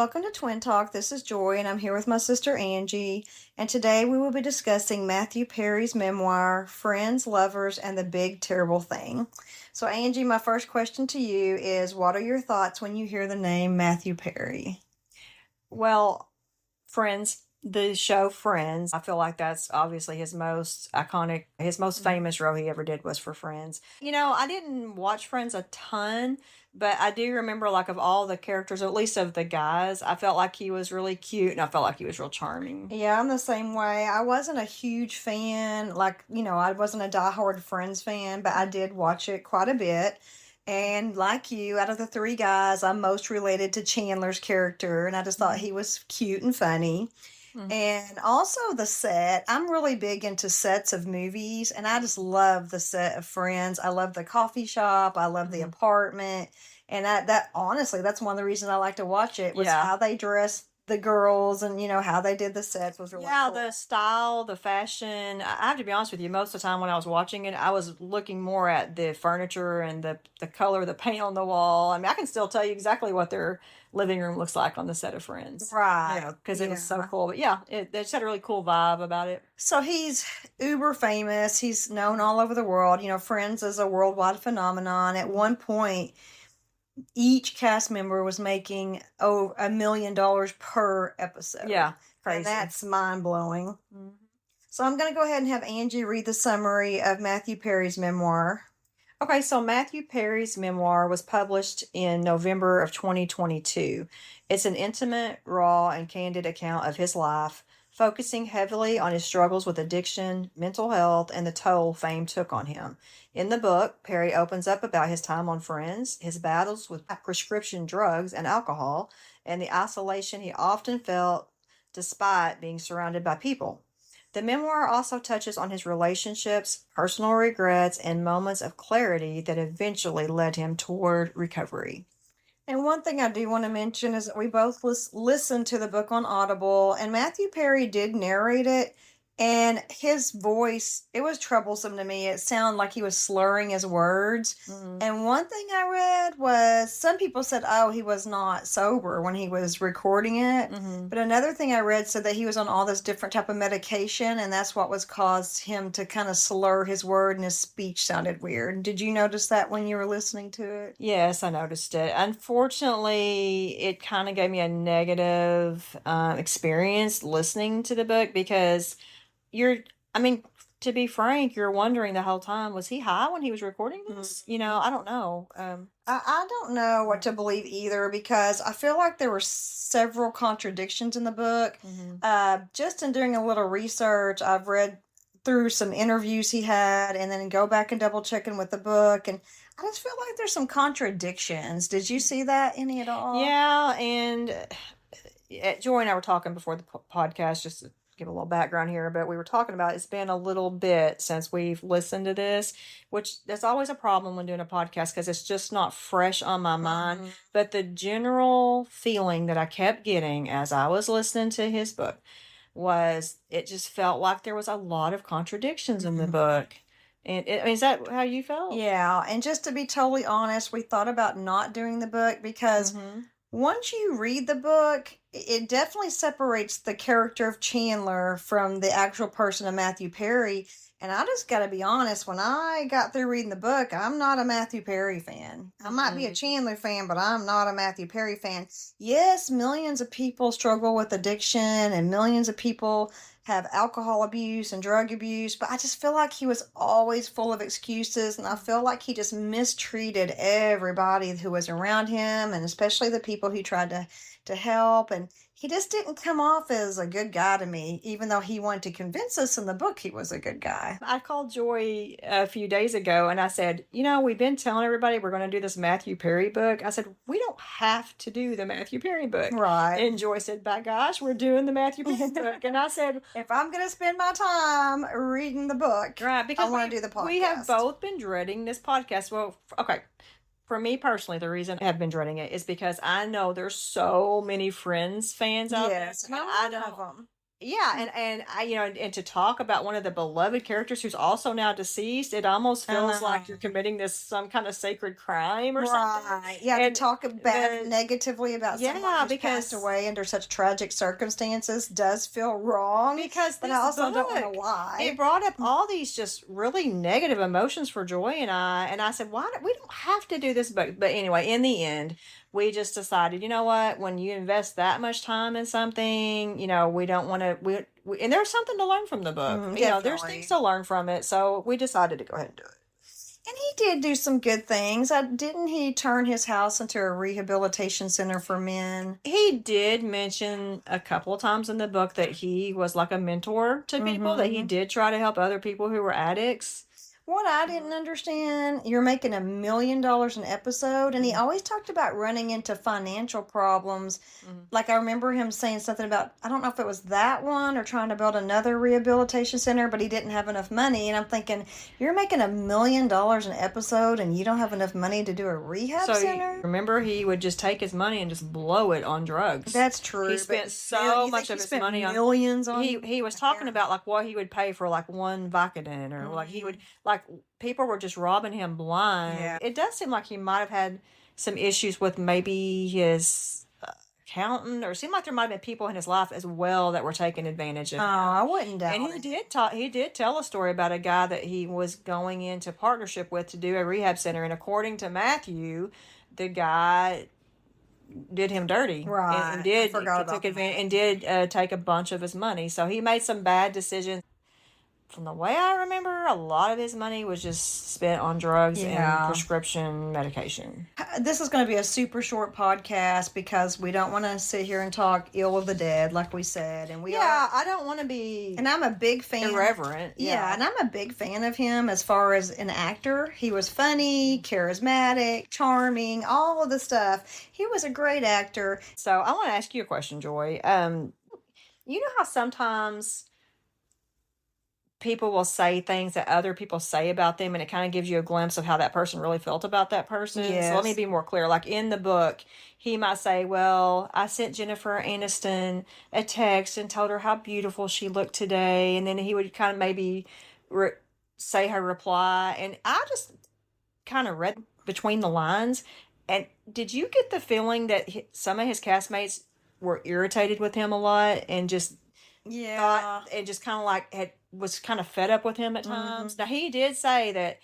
Welcome to Twin Talk. This is Joy, and I'm here with my sister Angie. And today we will be discussing Matthew Pery's memoir, Friends, Lovers, and the Big Terrible Thing. So, Angie, my first question to you is, what are your thoughts when you hear the name Matthew Pery? Well, Friends, the show Friends, I feel like that's obviously his most iconic, his most famous role he ever did was for Friends. I didn't watch Friends a ton, but I do remember, like, of all the characters, or at least of the guys, I felt like he was really cute and I felt like he was real charming. Yeah, I'm the same way. I wasn't a huge fan, I wasn't a diehard Friends fan, but I did watch it quite a bit. And like you, out of the three guys, I'm most related to Chandler's character, and I just thought he was cute and funny. Mhm. And also the set. I'm really big into sets of movies, and I just love the set of Friends. I love the coffee shop. I love the apartment. And that honestly, that's one of the reasons I like to watch it was Yeah. how they dressed the girls and how they did the sets was really Yeah, cool. the style, the fashion. I have to be honest with you, most of the time when I was watching it, I was looking more at the furniture and the color of the paint on the wall. I mean, I can still tell you exactly what their living room looks like on the set of Friends. Right. Because it was so Yeah. cool. But yeah, they just had a really cool vibe about it. So he's uber famous. He's known all over the world. Friends is a worldwide phenomenon. At one point, each cast member was making $1 million per episode. Yeah, And crazy. that's mind blowing. Mhm. So I'm going to go ahead and have Angie read the summary of Matthew Pery's memoir. Okay, so Matthew Pery's memoir was published in November of 2022. It's an intimate, raw, and candid account of his life, focusing heavily on his struggles with addiction, mental health, and the toll fame took on him. In the book, Pery opens up about his time on Friends, his battles with prescription drugs and alcohol, and the isolation he often felt despite being surrounded by people. The memoir also touches on his relationships, personal regrets, and moments of clarity that eventually led him toward recovery. And one thing I do want to mention is that we both listened to the book on Audible, and Matthew Pery did narrate it. And his voice, it was troublesome to me. It sounded like he was slurring his words. And one thing I read was some people said, oh, he was not sober when he was recording it. But another thing I read said that he was on all this different type of medication, and that's what was caused him to kind of slur his word, and his speech sounded weird. Did you notice that when you were listening to it? Yes, I noticed it. Unfortunately, it kind of gave me a negative experience listening to the book because to be frank, you're wondering the whole time, was he high when he was recording this? I don't know. I don't know what to believe either because I feel like there were several contradictions in the book. Just in doing a little research, I've read through some interviews he had and then go back and double checking with the book, and I just feel like there's some contradictions. Did you see that any at all? Yeah, and Joy and I were talking before the podcast, just to give a little background here, but we were talking about it's been a little bit since we've listened to this, which that's always a problem when doing a podcast because it's just not fresh on my mind. But the general feeling that I kept getting as I was listening to his book was it just felt like there was a lot of contradictions in the book. And is that how you felt? Yeah, and just to be totally honest, we thought about not doing the book because once you read the book, it definitely separates the character of Chandler from the actual person of Matthew Pery. And I just got to be honest, when I got through reading the book, I'm not a Matthew Pery fan. I might be a Chandler fan, but I'm not a Matthew Pery fan. Yes, millions of people struggle with addiction and millions of people have alcohol abuse and drug abuse, but I just feel like he was always full of excuses, and I feel like he just mistreated everybody who was around him, and especially the people he tried to help, and he just didn't come off as a good guy to me, even though he wanted to convince us in the book he was a good guy. I called Joy a few days ago and I said, we've been telling everybody we're going to do this Matthew Pery book. I said, we don't have to do the Matthew Pery book. Right. And Joy said, by gosh, we're doing the Matthew Pery book. And I said, if I'm going to spend my time reading the book, right, because I want to do the podcast. We have both been dreading this podcast. Well, okay. For me personally, the reason I have been dreading it is because I know there's so many Friends fans out there. Yes, and I'm one of them. Yeah, and I, and to talk about one of the beloved characters who's also now deceased, it almost feels like you're committing some kind of sacred crime or something. Right. Yeah, to And talk negatively about someone who's passed because away under such tragic circumstances does feel wrong. because but this I also don't want book, to lie. it brought up all these just really negative emotions for Joy and I said, we don't have to do this book. But anyway, in the end, we just decided, you know what, when you invest that much time in something, we don't want to, and there's something to learn from the book. There's Definitely. things to learn from it. So we decided to go ahead and do it. And he did do some good things. Didn't he turn his house into a rehabilitation center for men? He did mention a couple of times in the book that he was like a mentor to people, that he did try to help other people who were addicts. What I didn't understand, you're making $1 million an episode, and he always talked about running into financial problems. Like I remember him saying something about, I don't know if it was that one or trying to build another rehabilitation center, but he didn't have enough money. And I'm thinking, you're making $1 million an episode, and you don't have enough money to do a rehab center? Remember, he would just take his money and just blow it on drugs. That's true. He spent so much of his money on millions on. He was talking about like what he would pay for like one Vicodin, or like he would like people were just robbing him blind. Yeah. It does seem like he might have had some issues with maybe his accountant, or it seemed like there might have been people in his life as well that were taking advantage of him. I wouldn't doubt And he did tell a story about a guy that he was going into partnership with to do a rehab center, and according to Matthew, the guy did him dirty, right? And did took advantage and did take a bunch of his money. So he made some bad decisions. From the way I remember, a lot of his money was just spent on drugs and prescription medication. This is going to be a super short podcast because we don't want to sit here and talk ill of the dead, like we said. And I don't want to be. And I'm a big fan. Irreverent. Yeah, and I'm a big fan of him as far as an actor. He was funny, charismatic, charming, all of the stuff. He was a great actor. So I want to ask you a question, Joy. You know how sometimes people will say things that other people say about them, and it kind of gives you a glimpse of how that person really felt about that person. Yes. So let me be more clear. Like in the book, he might say, well, I sent Jennifer Aniston a text and told her how beautiful she looked today. And then he would kind of maybe say her reply. And I just kind of read between the lines. And did you get the feeling that some of his castmates were irritated with him a lot and just thought, and just kind of like was kind of fed up with him at times? Now, he did say that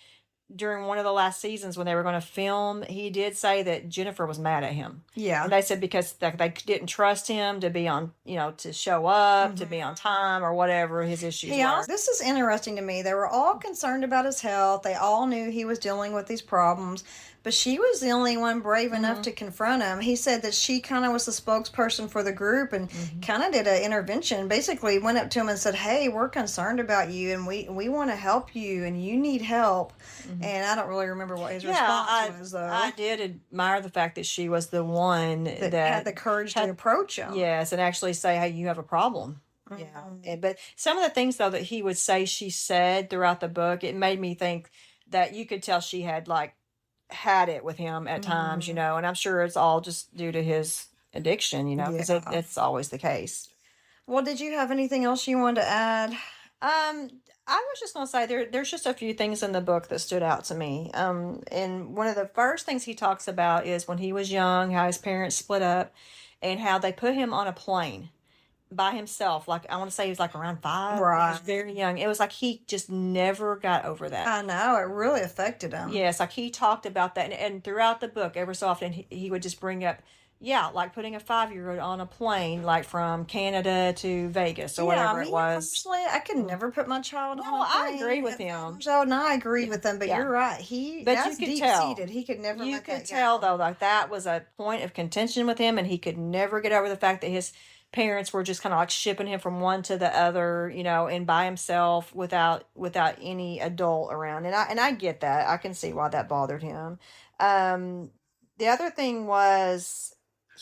during one of the last seasons when they were going to film, he did say that Jennifer was mad at him. Yeah. And they said because they didn't trust him to be on, to show up, to be on time, or whatever his issues were. This is interesting to me. They were all concerned about his health. They all knew he was dealing with these problems. But she was the only one brave enough to confront him. He said that she kind of was the spokesperson for the group and kind of did an intervention. Basically went up to him and said, hey, we're concerned about you and we want to help you and you need help. And I don't really remember what his response was, though. I did admire the fact that she was the one that had the courage to approach him. Yes, and actually say, hey, you have a problem. Yeah. But some of the things, though, that he would say she said throughout the book, it made me think that you could tell she had had it with him at times, and I'm sure it's all just due to his addiction, because it's always the case. Well, did you have anything else you wanted to add? I was just going to say there's just a few things in the book that stood out to me. And one of the first things he talks about is when he was young, how his parents split up and how they put him on a plane by himself. Like, I want to say he was around 5. Right. He was very young. It was like he just never got over that. I know. It really affected him. Yes. Like he talked about that. And throughout the book, every so often, he would just bring up, putting a 5-year-old on a plane, from Canada to Vegas or whatever it was. Personally, I could never put my child on a plane. I agree with him. And I agree with him, but you're right. That's deep-seated. He could never You could tell, though, that was a point of contention with him, and he could never get over the fact that his parents were just kind of shipping him from one to the other, and by himself without any adult around. And I get that. I can see why that bothered him. The other thing was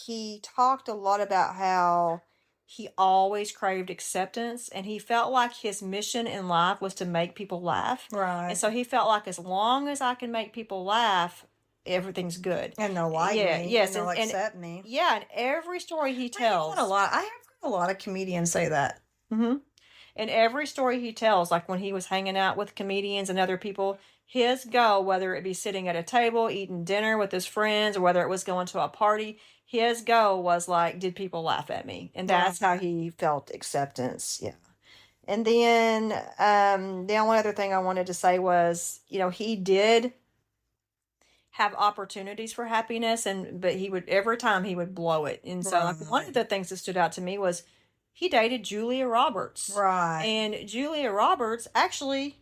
he talked a lot about how he always craved acceptance, and he felt like his mission in life was to make people laugh. Right. And so he felt like as long as I can make people laugh, everything's good. And they'll like me. Yes, and they'll accept me. Yeah, and every story he tells. I have heard a lot of comedians say that. Mm-hmm. In every story he tells, like when he was hanging out with comedians and other people, his goal, whether it be sitting at a table, eating dinner with his friends, or whether it was going to a party, his goal was like, did people laugh at me? And that's how he felt acceptance. Yeah. And then the only other thing I wanted to say was, he did have opportunities for happiness, but he would every time he would blow it. And so like one of the things that stood out to me was he dated Julia Roberts. Right. And Julia Roberts actually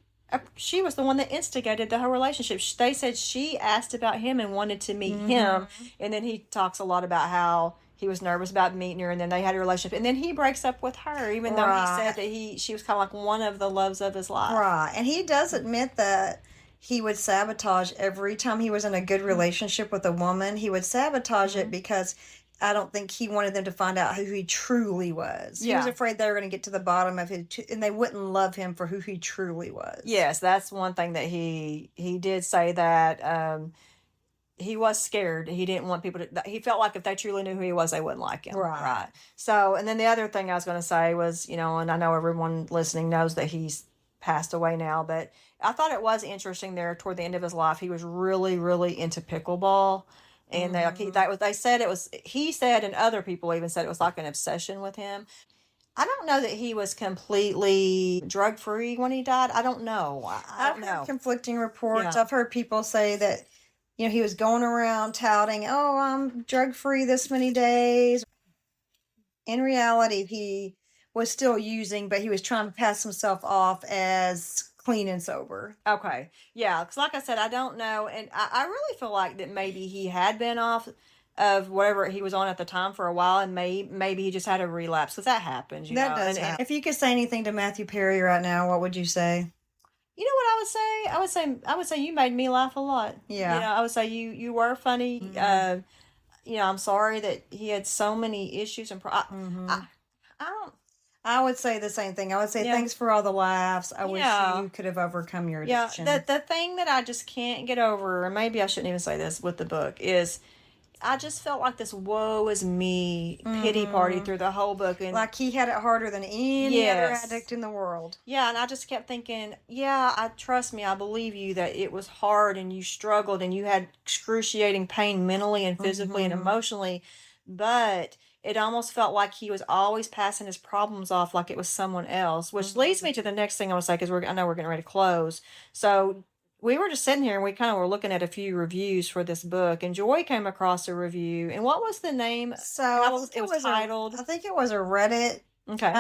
she was the one that instigated the whole relationship. They said she asked about him and wanted to meet him, and then he talks a lot about how he was nervous about meeting her, and then they had a relationship, and then he breaks up with her, even though he said that she was kind of like one of the loves of his life. Right. And he does admit that he would sabotage every time he was in a good relationship with a woman. He would sabotage it because I don't think he wanted them to find out who he truly was. He was afraid they were going to get to the bottom of it, and they wouldn't love him for who he truly was. Yes, that's one thing that he did say, that he was scared. He didn't want people to, he felt like if they truly knew who he was, they wouldn't like him. Right. So, and then the other thing I was going to say was, and I know everyone listening knows that he's passed away now, but I thought it was interesting there toward the end of his life. He was really, really into pickleball. And he said, and other people even said it was like an obsession with him. I don't know that he was completely drug free when he died. I don't know. I've heard conflicting reports. I've heard people say that, he was going around touting, "Oh, I'm drug free this many days." In reality, he was still using, but he was trying to pass himself off as clean and sober. Okay. Yeah. Because like I said, I don't know. And I really feel like that maybe he had been off of whatever he was on at the time for a while, and maybe he just had a relapse, because that happens. That does happen. If you could say anything to Matthew Pery right now, what would you say? You know what I would say? I would say you made me laugh a lot. Yeah. I would say you were funny. Mm-hmm. I'm sorry that he had so many issues and I would say the same thing. I would say thanks for all the laughs. I wish you could have overcome your addiction. Yeah, the thing that I just can't get over, and maybe I shouldn't even say this with the book, is I just felt like this woe is me pity party through the whole book. And like he had it harder than any other addict in the world. Yeah, and I just kept thinking, trust me, I believe you that it was hard and you struggled and you had excruciating pain mentally and physically and emotionally, but it almost felt like he was always passing his problems off like it was someone else, which leads me to the next thing I want to say, because I know we're getting ready to close. So we were just sitting here and we kind of were looking at a few reviews for this book, and Joy came across a review. And what was the name? So it was titled. I think it was a Reddit. Okay.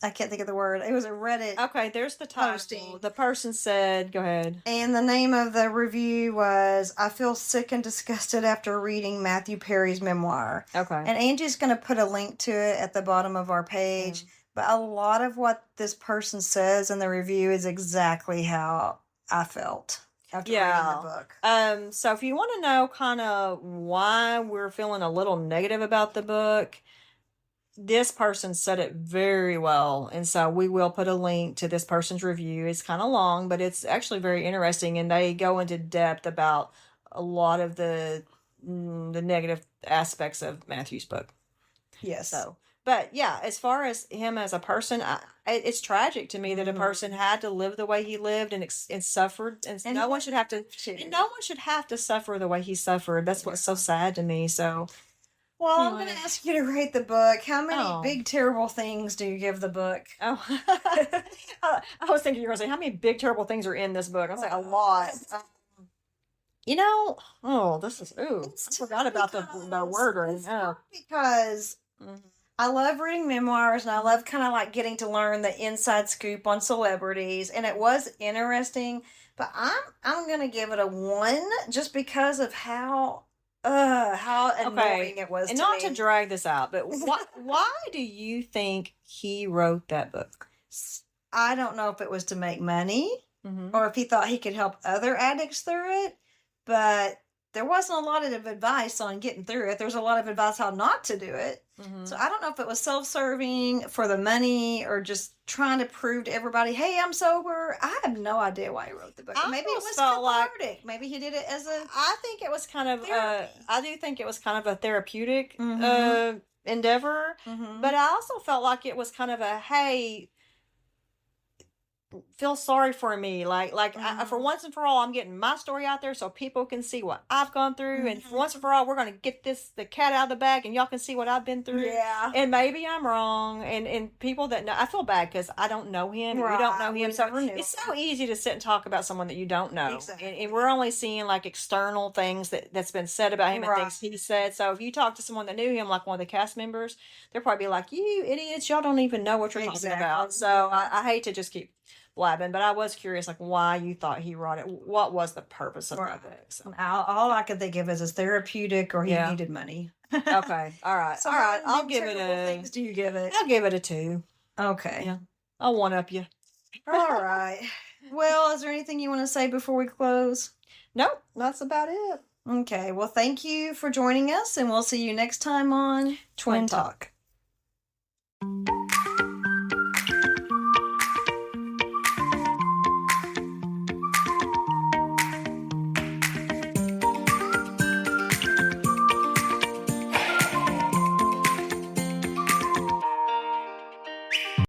I can't think of the word. It was a Reddit. Okay, there's the title. Posting. The person said, go ahead. And the name of the review was, "I feel sick and disgusted after reading Matthew Pery's memoir." Okay. And Angie's going to put a link to it at the bottom of our page. But a lot of what this person says in the review is exactly how I felt after reading the book. So if you want to know kind of why we're feeling a little negative about the book, this person said it very well. And so we will put a link to this person's review. It's kind of long, but it's actually very interesting. And they go into depth about a lot of the negative aspects of Matthew's book. Yes. So, but yeah, as far as him as a person, it's tragic to me that a person had to live the way he lived and suffered, and no one should have to. And no one should have to suffer the way he suffered. That's what's so sad to me. So, well, I'm going to ask you to rate the book. How many big terrible things do you give the book? Oh, I was thinking you were going to say how many big terrible things are in this book. I was like a lot. This is I forgot about the word right now. Because I love reading memoirs, and I love kind of like getting to learn the inside scoop on celebrities, and it was interesting. But I'm gonna give it a 1 just because of how annoying it was. And to not me. To drag this out, but why do you think he wrote that book? I don't know if it was to make money or if he thought he could help other addicts through it, but there wasn't a lot of advice on getting through it. There was a lot of advice how not to do it. So I don't know if it was self-serving for the money or just trying to prove to everybody, hey, I'm sober. I have no idea why he wrote the book. Maybe it was cathartic. Maybe he did it as a I think it was kind of therapy. I do think it was kind of a therapeutic endeavor. But I also felt like it was kind of a, hey, feel sorry for me. For once and for all, I'm getting my story out there so people can see what I've gone through. And for once and for all, we're going to get the cat out of the bag and y'all can see what I've been through. Yeah. And maybe I'm wrong. And people that know, I feel bad because I don't know him. Right. You don't know him. So it's so easy to sit and talk about someone that you don't know. Exactly. And we're only seeing like external things that's been said about him and things he said. So if you talk to someone that knew him, like one of the cast members, they'll probably be like, you idiots, y'all don't even know what you're talking about. So I hate to just keep blabbing, but I was curious, like, why you thought he wrote it. What was the purpose of the book? So. All I could think of is it's therapeutic, or he needed money. Okay, all right, So all right. I'll give it things do you give it? I'll give it a 2. Okay. Yeah, I'll one up you. All right. Well, is there anything you want to say before we close? Nope, that's about it. Okay. Well, thank you for joining us, and we'll see you next time on Twin Talk.